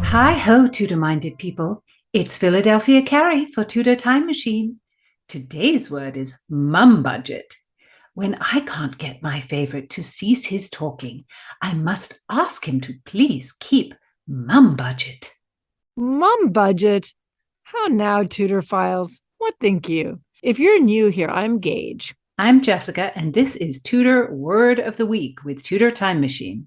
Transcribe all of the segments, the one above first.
Hi-ho, Tudor-minded people. It's Philadelphia Carey for Tudor Time Machine. Today's word is mumbudget. When I can't get my favorite to cease his talking, I must ask him to please keep mumbudget. Mumbudget? How now, Tudor files? What think you? If you're new here, I'm Gage. I'm Jessica, and this is Tudor Word of the Week with Tudor Time Machine.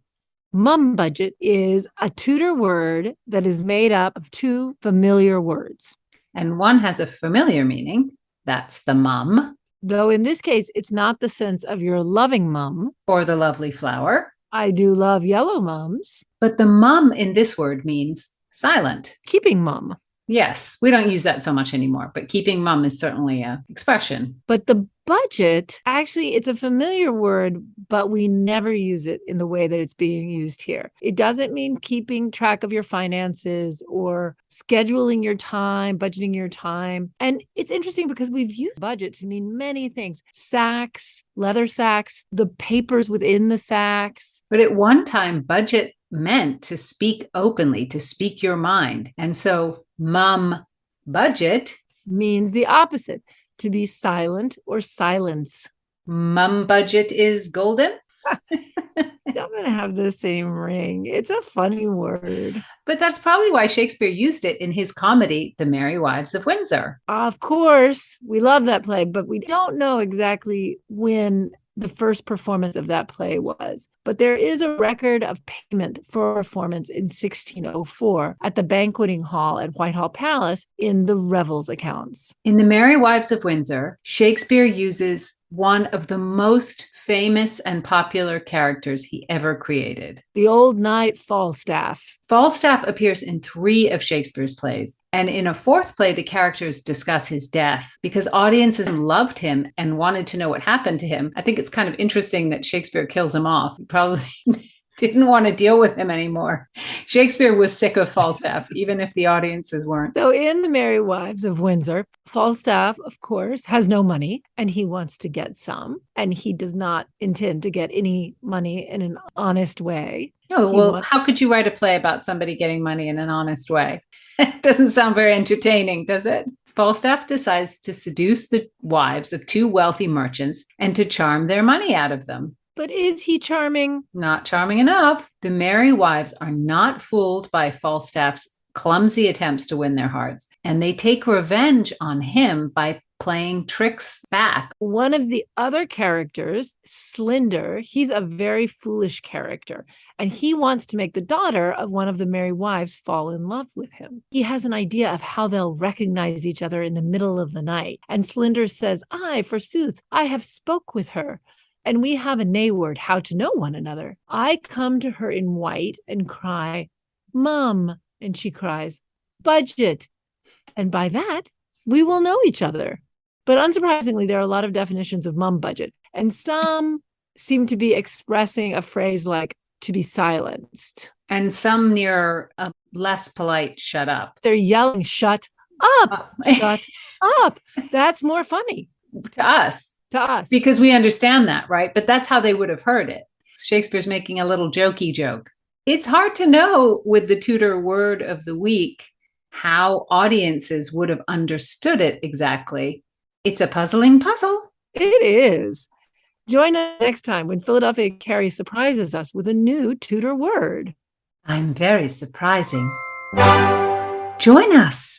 Mumbudget is a Tudor word that is made up of two familiar words. And one has a familiar meaning. That's the mum. Though in this case, it's not the sense of your loving mum. Or the lovely flower. I do love yellow mums. But the mum in this word means silent. Keeping mum. Yes, we don't use that so much anymore, but keeping mum is certainly an expression. But the budget, actually, it's a familiar word, but we never use it in the way that it's being used here. It doesn't mean keeping track of your finances or scheduling your time, budgeting your time. And it's interesting because we've used budget to mean many things. Sacks, leather sacks, the papers within the sacks. But at one time, budget meant to speak openly, to speak your mind. And so mum budget means the opposite, to be silent or silence. Mum budget is golden. Doesn't have the same ring. It's a funny word. But that's probably why Shakespeare used it in his comedy, The Merry Wives of Windsor. Of course, we love that play, but we don't know exactly when the first performance of that play was. But there is a record of payment for performance in 1604 at the banqueting hall at Whitehall Palace in the Revels accounts. In The Merry Wives of Windsor, Shakespeare uses one of the most famous and popular characters he ever created. The old knight Falstaff. Falstaff appears in 3 of Shakespeare's plays. And in a 4th play, the characters discuss his death because audiences loved him and wanted to know what happened to him. I think it's kind of interesting that Shakespeare kills him off. He probably didn't want to deal with him anymore. Shakespeare was sick of Falstaff, even if the audiences weren't. So in The Merry Wives of Windsor, Falstaff, of course, has no money and he wants to get some. And he does not intend to get any money in an honest way. Oh, well, how could you write a play about somebody getting money in an honest way? It doesn't sound very entertaining, does it? Falstaff decides to seduce the wives of 2 wealthy merchants and to charm their money out of them. But is he charming? Not charming enough. The merry wives are not fooled by Falstaff's clumsy attempts to win their hearts, and they take revenge on him by playing tricks back. One of the other characters, Slinder, he's a very foolish character, and he wants to make the daughter of one of the merry wives fall in love with him. He has an idea of how they'll recognize each other in the middle of the night, and Slinder says, "I, forsooth, I have spoke with her. And we have a nay word how to know one another. I come to her in white and cry, 'Mum,' and she cries, 'Budget.' And by that, we will know each other." But unsurprisingly, there are a lot of definitions of mum budget. And some seem to be expressing a phrase like to be silenced. And some near a less polite shut up. They're yelling, "Shut up, shut up." That's more funny. To us. To us. Because we understand that, right? But that's how they would have heard it. Shakespeare's making a little jokey joke. It's hard to know with the Tudor Word of the Week how audiences would have understood it exactly. It's a puzzling puzzle. It is. Join us next time when Philadelphia Carey surprises us with a new Tudor word. I'm very surprising. Join us.